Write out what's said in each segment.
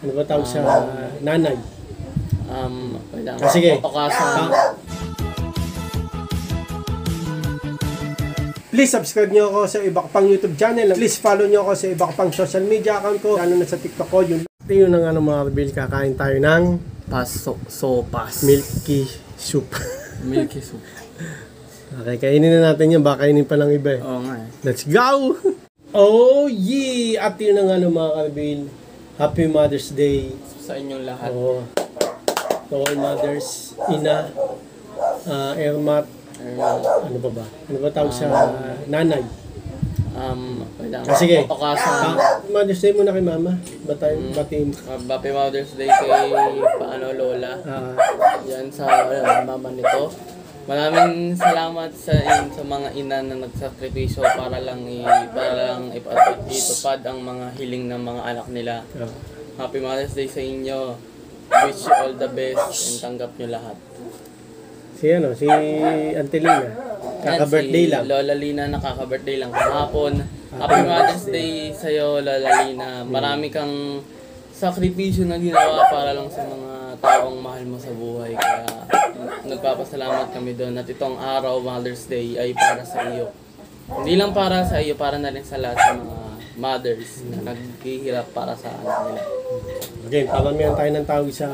Ano ba tawag sa nanay? Sige. Please subscribe nyo ako sa iba ko pang YouTube channel. Please follow nyo ako sa iba ko pang social media account ko. Lalo na sa TikTok ko. Yun ang mga rebel. Kakain tayo ng sopas. Milky soup. Milky soup. Okay, kainin na natin yan. Baka kainin pa ng iba eh. Oo nga eh. Let's go! Oh yeah! At yun ang mga rebel. Happy Mother's Day. Sa inyong lahat. Oo. To all mothers, ina, Ermat, ano ba? Ano ba tawag sa nanay? Sige. Mother's Day muna kay mama. Batiin. Happy Mother's Day kay Lola. Yan sa mama nito. Maraming salamat sa mga ina na nagsakripisyo para lang itupad ang mga hiling ng mga anak nila. Happy Mother's Day sa inyo. Wish you all the best and tanggap nyo lahat. Si Auntie Lina. Kaka-birthday lang. Si Lola Lina nakaka-birthday lang kahapon. Happy Mother's Day sa'yo, Lola Lina. Marami kang sakripisyo na ginawa para lang sa mga taong mahal mo sa buhay. Kaya nagpapasalamat kami doon. At itong araw, Mother's Day, ay para sa iyo. Hindi lang para sa iyo, para na rin sa lahat sa mga mothers na naghihirap para sa anak nila. Okay, palamihan tayo ng tawag sa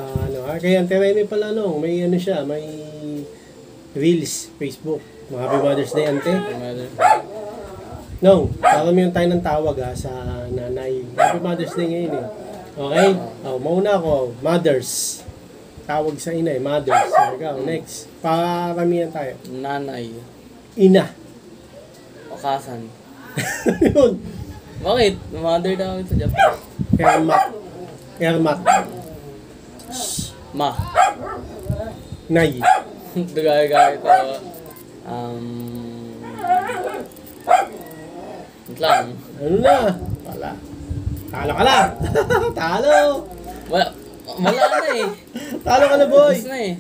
kaya Auntie Remy pala may may Reels, Facebook. Happy Mother's Day, Auntie. Palamihan tayo ng tawag sa nanay. Happy Mother's Day ngayon eh. Okay? Mauna ako, mothers. Tawag sa ina mothers. Ikaw, next. Palamihan tayo. Nanay. Ina. Okasan. Yun. Bakit? Mother daw sa Japan. Ermat. Ma. Nay. Dugay-gay ito. Lang. Ano na? Wala. Talo ka na. Talo. Wala na eh. Talo ka na, boy. Tapos na eh.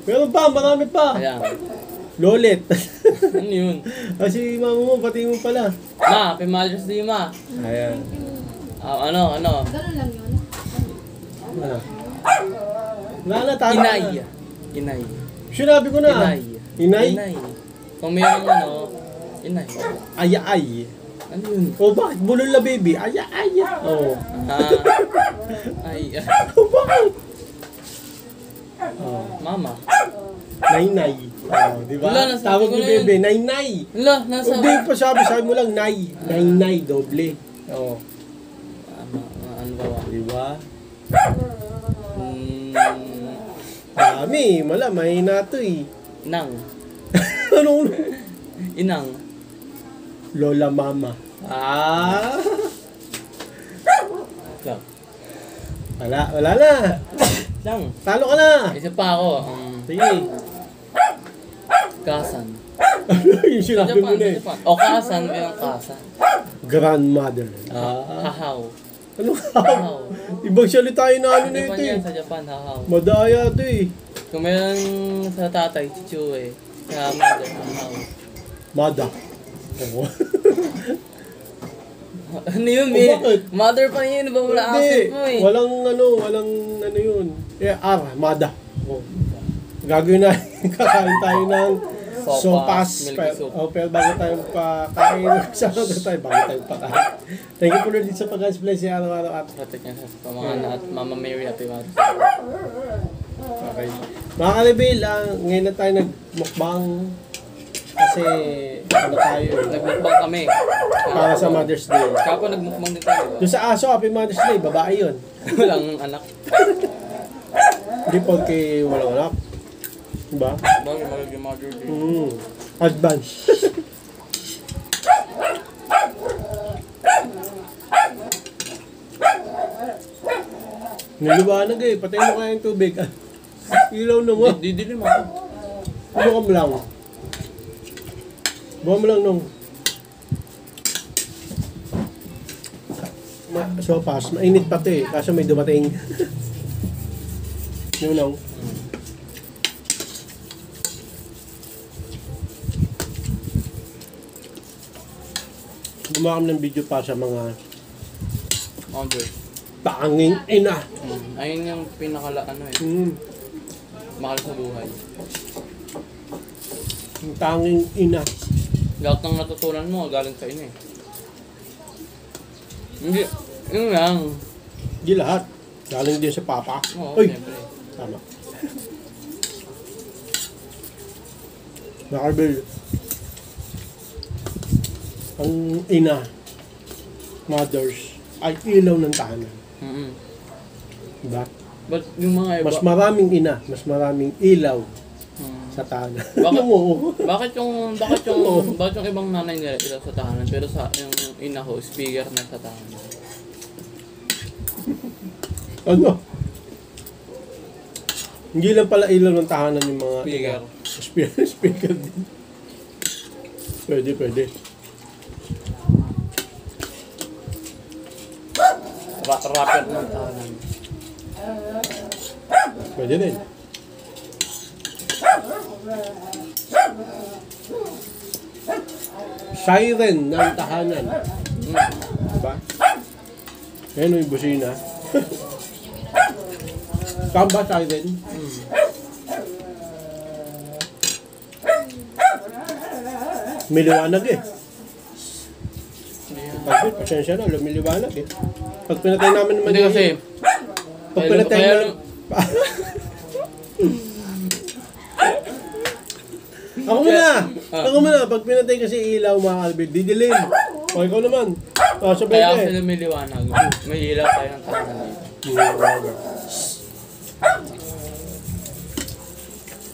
Meron pa, marami pa. Ayan. Lolit. Ano yun? Kasi mama mo, pati mo pala. Ma, Happy Mother's Day, ma. Ayan. Ano? Ganun lang yun. Wala na, talo ka na. Inay. Sinabi ko na. Inay? Kung mayroong inay. Ay. Ano yun? Bakit? Bulol na baby. Ay. Ay. Bakit? Mama. Nay. Diba? Wala, tawag ni bebe, nay. Wala, nasa. Hindi pa sabi mo lang nay. Nay, doble. Ano ba? Diba? Dami, mahina to eh. Inang. Ano? Inang. Lola mama. Wala na. Lang. Talo ka na. Isa pa ako. Sige. Kasan. Yung sinabi mo na eh. O kasan, yung kasan. Grandmother. Hahaw. Ano hahaw? Ibang salita yun na ito eh. Sa Japan, hahaw. Madaya ito eh. Kung meron sa tatay, chichu eh. Sa mother, hahaw. Mada. Oo. Ano yun eh? Mother pa yun, ba wala accent mo eh? Walang ano yun. Mada. Gagawin na, kakain tayo ng sopas. Pero bago tayo pakain, bago tayo pakain. Thank you for ulit sa pag-bless si araw-araw at Protect niya sa pamana at Mama Mary at Mother's Day. Okay. Mga ka-reveal, ngayon na tayo nagmukbang kasi tayo. Nagmukbang kami. Para sa Mother's Day. Kapag nagmukbang din tayo. Doon sa aso, Happy Mother's Day, babae yun. Walang anak. Hindi po kay walang anak. Diba? Bagay magiging Mother's Day. Advance. Niliwanag eh. Patay mo kaya yung tubig. Ilaw na mo. Didilim ako. Buka mo lang. Buka mo lang nung. Sopas. Mainit pa ito eh. Kaso may dumating. Yun lang. gumawa kami ng video pa sa mga mother. tanging ina. Ayun yung mahal sa buhay. Ang tanging ina. Lahat ng natutunan mo, galing sa ina eh. Hindi, yun lang. Di lahat. Galing din sa papa. Oo, Uy! siyempre. Tama. Nakarbel. Ang ina, mothers, ay ilaw ng tahanan. Diba? But yung mga iba... Mas maraming ina, mas maraming ilaw sa tahanan. Bakit yung ibang nanay nila ilaw sa tahanan, pero sa yung ina ko, speaker na sa tahanan? Ano? Hindi lang pala ilaw ng tahanan yung mga... Speaker. Speaker din. Pwede. Rapper ng tahanan. Pwede din. Siren ng tahanan. Diba? Ayan yung busina. Tama ba siren? May liwanag eh. Pasensya na, lumiliwanag eh. Pag pinatay namin naman Hindi kasi... Pag pinatay namin... Ako muna. Pag pinatay kasi ilaw mga kalbid, didilim. O ikaw naman. Sabay Kaya ka kasi lumiliwanag. May ilaw tayo ng tahanan dito.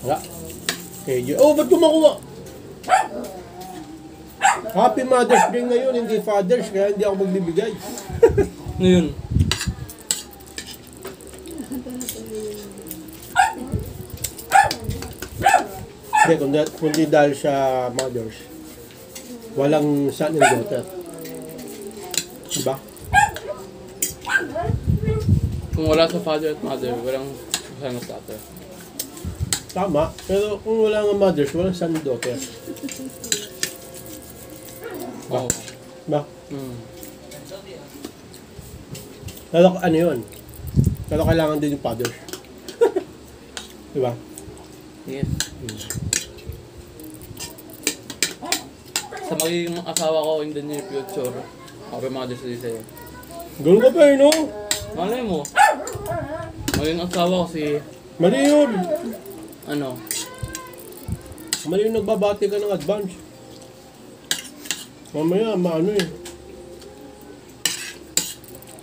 Wala. Okay. Oh, ba't kumakuha? Happy Mother's Day ngayon, hindi Father's, kaya hindi ako magbibigay. Ngayon. Hindi, kundi dahil sa mothers. Walang son and daughter. Diba? Kung wala sa father at mother, walang son at daughter. Tama, pero kung wala nga mothers, walang son and daughter. Oo. Diba? Pero ano yun? Pero kailangan din yung fathers. Diba? Yes. Sa magiging asawa ko in the near future, Happy Mother's Day sa'yo. Ganun ka pa eh, no? Malay mo. Magiging asawa ko si... Mali yun. Ano? Mali yung nagbabati ka ng advance. Mamaya, maano eh.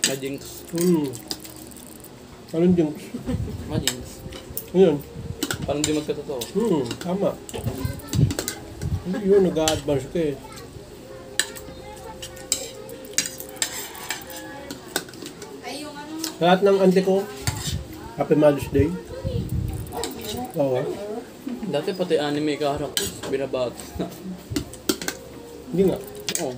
Majinx. Anong jinx? Majinx. Ano yun? Parang di magkatotoo. Tama. Hindi yun, nag-a-advance ka eh. Lahat ng auntie ko, Happy Mother's Day. Oo. Dati pati anime characters, binabat. Hindi nga. Oo.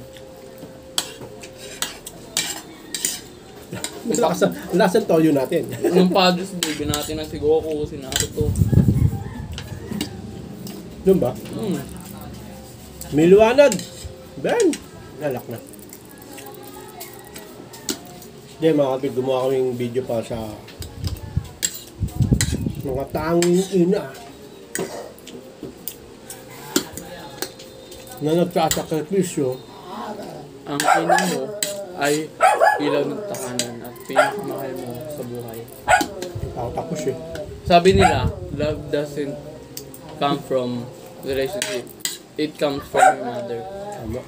Lasan toyo natin. Nung Father's Day, binati na si Goku, si Naruto. Doon ba? May liwanag. Ben! Nalak na. Hindi, mga kapit, gumawa kaming video pa sa mga tanging ina na nagsasakripisyo. Ang ina mo ay ilaw ng tahanan at pinakamahal mo sa buhay. Tapos eh. Sabi nila, love doesn't come from relationship. It comes from your mother. Tama.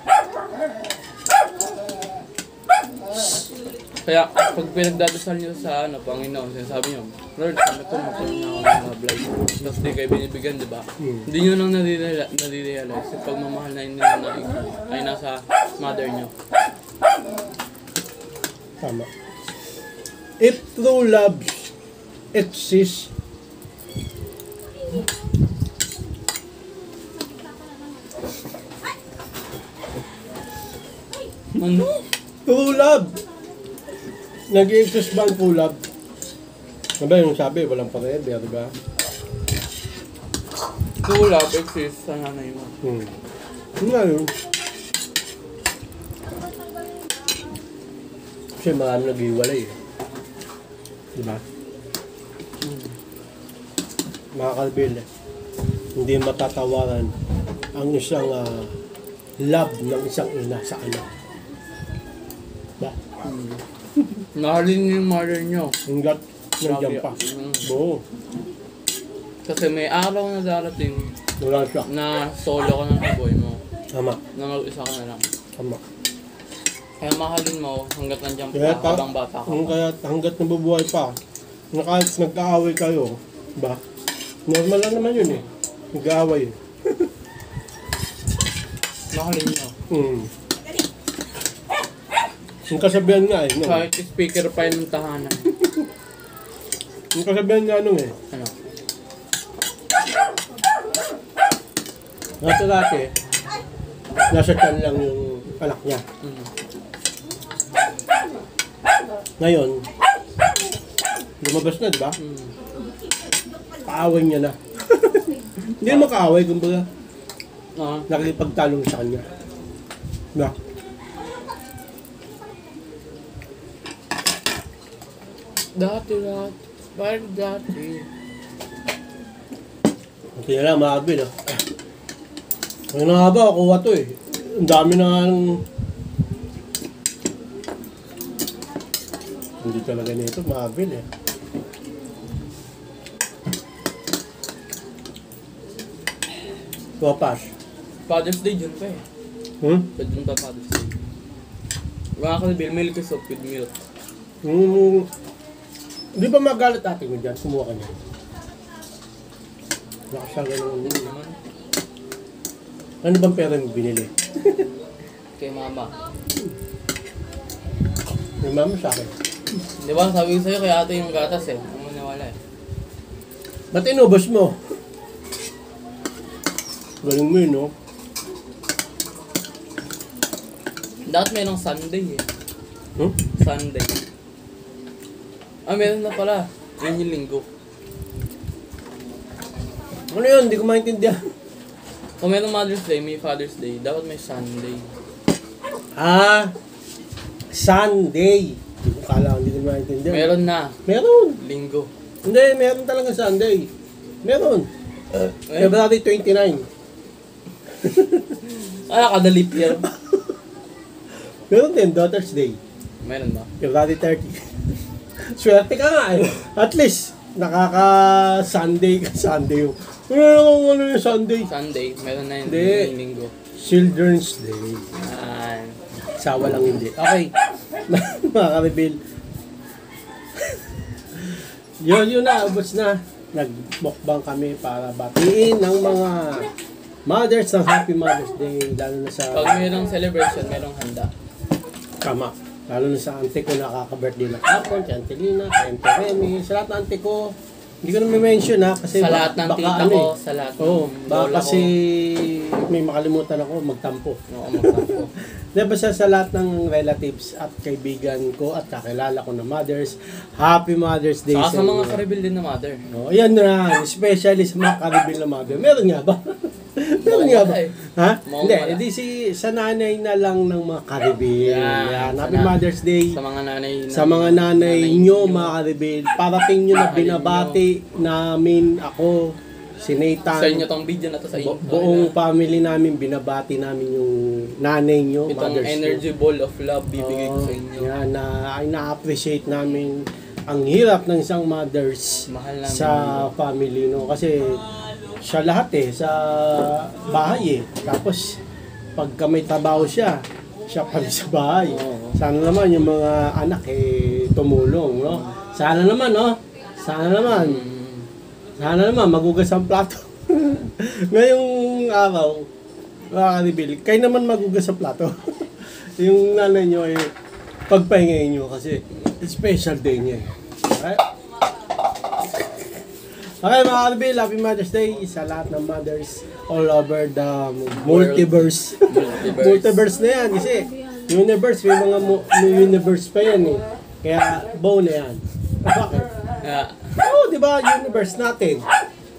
Kaya pag pinagdadasal niyo sa Panginoon, sinasabi niyo, Lord, sabi ko, magkaroon na ako ng love life. Tapos di kayo binibigyan, di ba? Hindi nyo nang nare-realize yung pagmamahal na inyo ay nasa mother niyo. Tama. If true love exists, Ano? true love! Nag-i-exist ba ang true love? Diba yung sabi, walang forever, diba? True love exists sa nanay mo. Ano nga yun? Kasi marami nag-iwalay eh. Diba? Mga kalbil, hindi matatawaran ang isang love ng isang ina sa anak. Diba? Mahalin niyo yung mother niyo. Hanggat nandiyan pa. Oo. Kasi may araw na darating Wala siya. na solo ka na ng boy mo. Tama. Na mag-isa ka na lang. Tama. Kaya mahalin mo hanggat nandiyan Kaya pa habang bata ka. Kaya hanggat nabubuhay pa, na kahit nagkaaway kayo, ba? Normal lang naman yun eh. Nag-aaway eh. Mahalin niyo. Yung kasabihan nga eh. No? Kahit speaker pa yun ng tahanan. Yung kasabihan nga nung eh. Ano? Dati, nasa tiyan lang yung anak niya. Ngayon, lumabas na, di ba? Kaaway niya na. Hindi naman kaaway, kumbaga. Nakikipagtalong sa kanya. Diba? Dati. Parang dati. Kunti na lang, mga Alvin, ah. Ano na nga ba, kuha to eh. Ang dami na hindi talaga nito, mga Alvin eh. Kuha pass. Father's Day dyan pa eh. Dyan pa Father's Day. Mga kalbil, milk is soap with milk. Di ba magalit ate mo dyan? Sumuha ka niya. Nakasya ganun naman. Ano bang pera mo binili? Kay mama. May mama sa akin. Di ba sabi ko sa'yo kay ate yung gatas eh. Ano mo nawala eh. Ba't inubos mo? Galing mo yun, no? Dapat mayroong Sunday eh. Sunday. Meron na pala. Yun yung linggo. Ano yun? Hindi ko maintindihan. Kung merong Mother's Day, may Father's Day, dapat may Sunday. Sunday. Hindi ko kala, hindi ko maintindihan. Meron na. Meron. Linggo. Hindi, meron talaga Sunday. Meron. February 29. Kadalip year. Meron din, Daughter's Day. Meron ba? February 30. Swerte ka nga eh. At least, nakaka-Sunday ka Sunday yung. Ano yung Sunday? Sunday, meron na yun. Hindi. Yung linggo. Children's Day. Sawa lang hindi. Okay. Mga ka-reveal. Yun na, ubos na. Nag-mukbang kami para batiin ng mga mothers ng Happy Mother's Day. Lalo na sa... Pag mayroong celebration, mayroong handa. Tama. Lalo na sa auntie ko nakaka-birthday na kapon, si Auntie Lina, si Auntie Remy, sa lahat ng auntie ko. Hindi ko na mention ha, kasi sa lahat ng tita ko, sa lahat ng baka kasi may makalimutan ako, magtampo. Oo, magtampo. Diba sa lahat ng relatives at kaibigan ko at kakilala ko na mothers, Happy Mother's Day sa mga karibil din na mother. Ayan na, especially sa mga karibil na mother. Meron nga ba? Meron nga ba? Ha? Hindi, sa nanay na lang ng mga karibil. Yan. Happy Mother's Day. Sa mga nanay nyo, mga karibil. Parating nyo na binabati namin ako, si Nathan. Sa inyo tong video na to sa inyo. Buong family namin, binabati namin yung nanay nyo. Itong energy ball of love bibigay ko sa inyo. Yan, na-appreciate namin ang hirap ng isang mothers sa family, no? Kasi siya lahat sa bahay Tapos, pagka may trabaho siya pa rin sa bahay. Sana naman yung mga anak tumulong, no? Sana naman, no? Sana naman, magugas ang plato. Ngayong araw, makakaribil, kayo naman magugas ang plato. Yung nanay nyo pagpahingayin nyo kasi special day niya. Okay? Okay, mga karibil, Happy Mother's Day sa lahat ng mothers all over the multiverse. Multiverse na yan kasi universe, may mga universe pa yan Kaya buo na yan. Bakit? Di ba universe natin?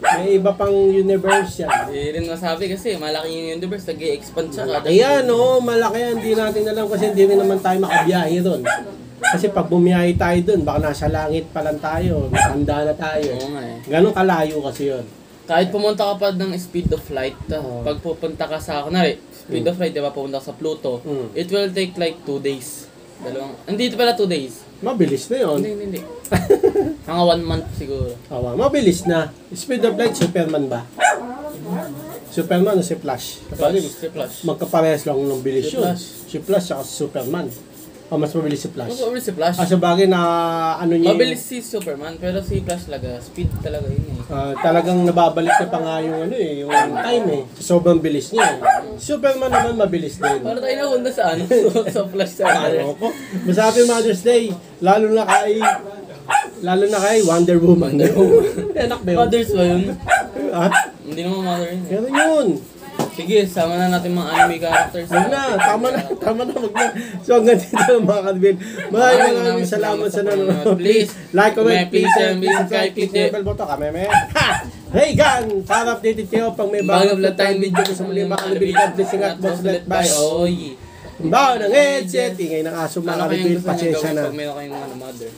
May iba pang universe yan. Hindi rin masabi kasi malaki yung universe, nag-i-expand siya kada. Ayan, malaki yan. Hindi natin alam kasi hindi rin naman tayo makabiyahe doon. Kasi pag bumiyahe tayo dun, baka nasa langit pa lang tayo, handa na tayo. Oo nga eh. Ganon kalayo kasi yun. Kahit pumunta ka pa ng speed of light, pag pupunta ka sa, kunwari, speed of light, di ba, pupunta ka sa Pluto, it will take like 2 days. Hindi ito pala 2 days. Mabilis na yun. Hindi. Mga 1 month siguro. Mabilis na. Speed of light, Superman ba? Superman o si Flash? Si Flash. Magkaparehas lang ng bilis Si yun. Flash. Si Flash at Superman. O mas mabilis si Flash. Mas mabilis si Flash. Sa bagay na ano niya Mabilis si Superman, pero si Flash talaga, speed talaga yun eh. talagang nababalik na pa nga yung ano yung time eh. Sobrang bilis niya. Superman naman mabilis din. Para tayo nahunda sa ano, sa Flash sa Ano ko? Basta Happy Mother's Day. Lalo na kay Wonder Woman. Anak ba yun? Mothers ba yun? Ha? Hindi naman mother yun eh. Pero yun. Sige, sama na natin mga anime characters. Wag na, tama na, wag na. So hanggang dito lang mga kadbin. Maraming salamat sa nanonood. Please, like, comment, please, share, and subscribe, click the bell button. Kame. Hey gan! Para updated kayo pag may bagong vlog tayong video ko sa muli mga kadbin. God bless at boss let by. Oy. Bawa ng headset, ingay ng aso mga Ano kayong kadbin, gusto niyo pasensya gawin na. pag meron kayong mother?